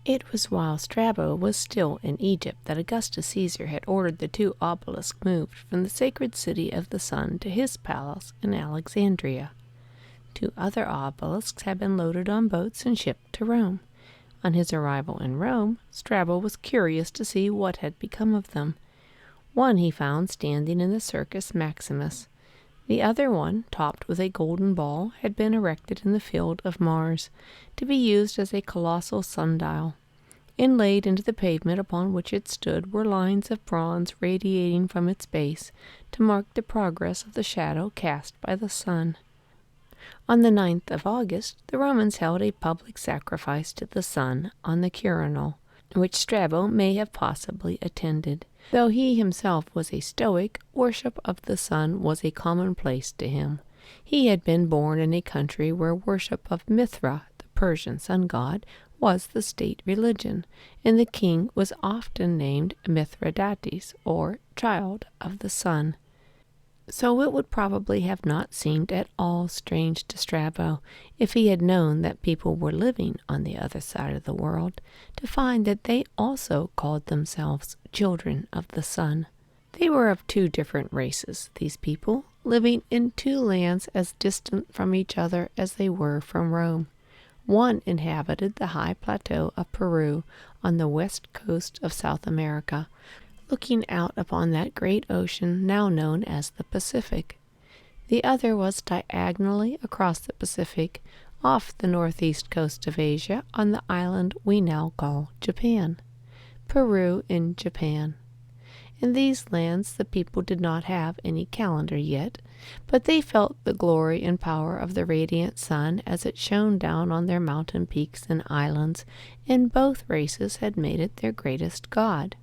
It was while Strabo was still in Egypt that Augustus Caesar had ordered the two obelisks moved from the sacred city of the sun to his palace in Alexandria. Two other obelisks had been loaded on boats and shipped to Rome. On his arrival in Rome, Strabo was curious to see what had become of them. One he found standing in the Circus Maximus. The other one, topped with a golden ball, had been erected in the field of Mars, to be used as a colossal sundial. Inlaid into the pavement upon which it stood were lines of bronze radiating from its base to mark the progress of the shadow cast by the sun. On the 9th of August, the Romans held a public sacrifice to the sun on the Quirinal, which Strabo may have possibly attended. Though he himself was a Stoic, worship of the sun was a commonplace to him. He had been born in a country where worship of Mithra, the Persian sun god, was the state religion, and the king was often named Mithridates, or Child of the Sun. So it would probably have not seemed at all strange to Strabo, if he had known that people were living on the other side of the world, to find that they also called themselves children of the sun. They were of two different races, these people, living in two lands as distant from each other as they were from Rome. One inhabited the high plateau of Peru on the west coast of South America, looking out upon that great ocean now known as the Pacific. The other was diagonally across the Pacific, off the northeast coast of Asia, on the island we now call Japan. Peru in Japan. In these lands the people did not have any calendar yet, but they felt the glory and power of the radiant sun as it shone down on their mountain peaks and islands, and both races had made it their greatest god.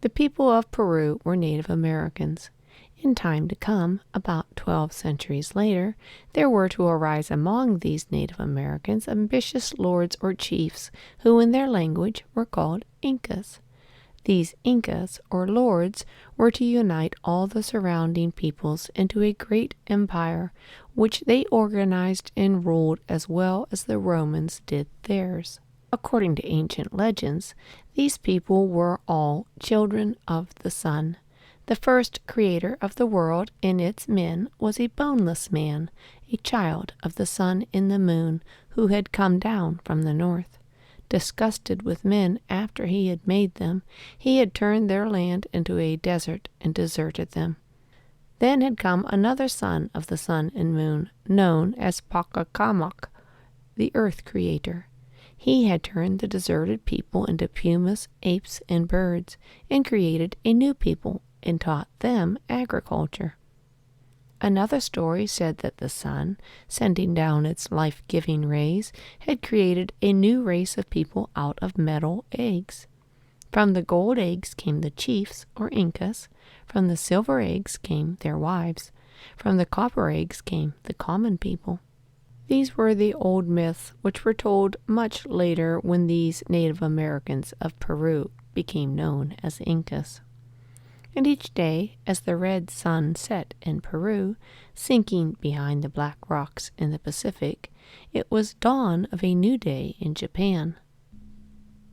The people of Peru were Native Americans. In time to come, about 12 centuries later, there were to arise among these Native Americans ambitious lords or chiefs, who in their language were called Incas. These Incas, or lords, were to unite all the surrounding peoples into a great empire, which they organized and ruled as well as the Romans did theirs. According to ancient legends, these people were all children of the sun. The first creator of the world and its men was a boneless man, a child of the sun and the moon, who had come down from the north. Disgusted with men after he had made them, he had turned their land into a desert and deserted them. Then had come another son of the sun and moon, known as Pachacamac, the earth creator. He had turned the deserted people into pumas, apes, and birds, and created a new people, and taught them agriculture. Another story said that the sun, sending down its life-giving rays, had created a new race of people out of metal eggs. From the gold eggs came the chiefs, or Incas. From the silver eggs came their wives. From the copper eggs came the common people. These were the old myths which were told much later when these Native Americans of Peru became known as Incas. And each day, as the red sun set in Peru, sinking behind the black rocks in the Pacific, it was dawn of a new day in Japan.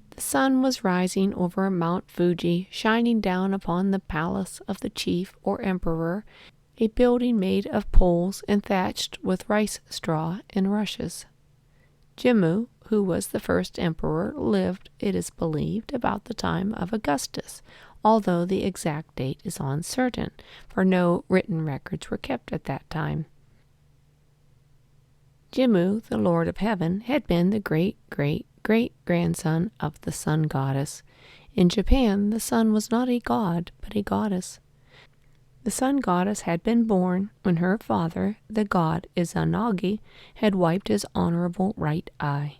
The sun was rising over Mount Fuji, shining down upon the palace of the chief or emperor, a building made of poles and thatched with rice straw and rushes. Jimmu, who was the first emperor, lived, it is believed, about the time of Augustus, although the exact date is uncertain, for no written records were kept at that time. Jimmu, the Lord of Heaven, had been the great-great-great-grandson of the sun goddess. In Japan, the sun was not a god, but a goddess. The sun goddess had been born when her father, the god Izanagi, had wiped his honorable right eye.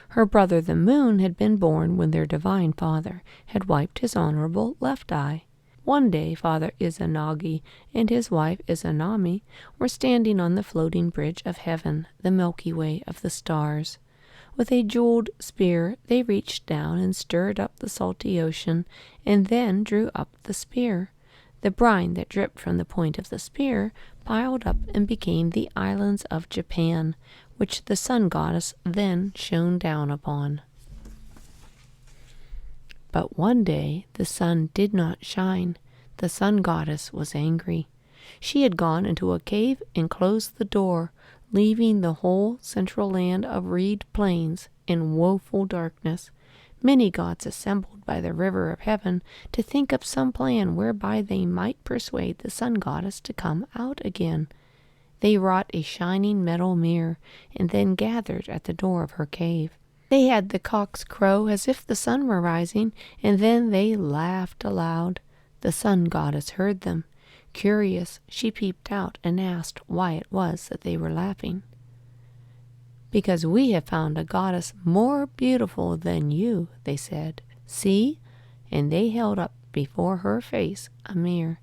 Her brother the moon had been born when their divine father had wiped his honorable left eye. One day Father Izanagi and his wife Izanami were standing on the floating bridge of heaven, the Milky Way of the stars. With a jeweled spear they reached down and stirred up the salty ocean, and then drew up the spear. The brine that dripped from the point of the spear piled up and became the islands of Japan, which the sun goddess then shone down upon. But one day the sun did not shine. The sun goddess was angry. She had gone into a cave and closed the door, leaving the whole central land of reed plains in woeful darkness. Many gods assembled by the river of heaven to think up some plan whereby they might persuade the sun goddess to come out again. They wrought a shining metal mirror, and then gathered at the door of her cave. They had the cocks crow as if the sun were rising, and then they laughed aloud. The sun goddess heard them. Curious, she peeped out and asked why it was that they were laughing. "Because we have found a goddess more beautiful than you," they said. "See?" And they held up before her face a mirror.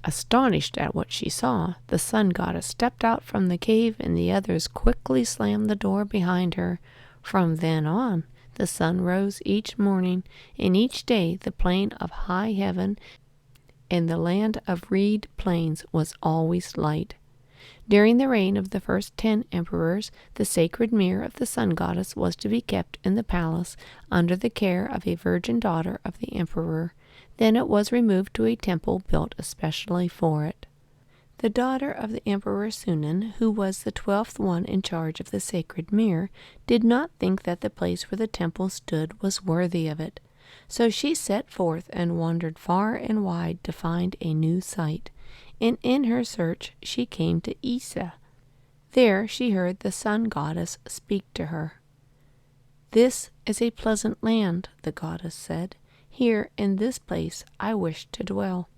Astonished at what she saw, the sun goddess stepped out from the cave, and the others quickly slammed the door behind her. From then on, the sun rose each morning, and each day the plain of high heaven and the land of reed plains was always light. During the reign of the first 10 emperors, the sacred mirror of the sun goddess was to be kept in the palace under the care of a virgin daughter of the emperor. Then it was removed to a temple built especially for it. The daughter of the Emperor Sunan, who was the 12th one in charge of the sacred mirror, did not think that the place where the temple stood was worthy of it. So she set forth and wandered far and wide to find a new site. And in her search she came to Isa. There she heard the sun goddess speak to her. "This is a pleasant land," the goddess said. "Here in this place I wish to dwell."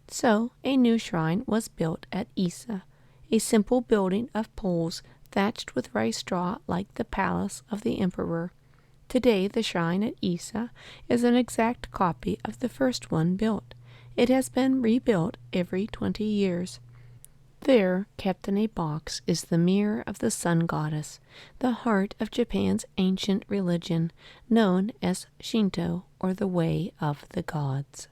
So a new shrine was built at Isa, a simple building of poles thatched with rice straw like the palace of the emperor. Today the shrine at Isa is an exact copy of the first one built. It has been rebuilt every 20 years. There, kept in a box, is the mirror of the sun goddess, the heart of Japan's ancient religion, known as Shinto, or the way of the gods.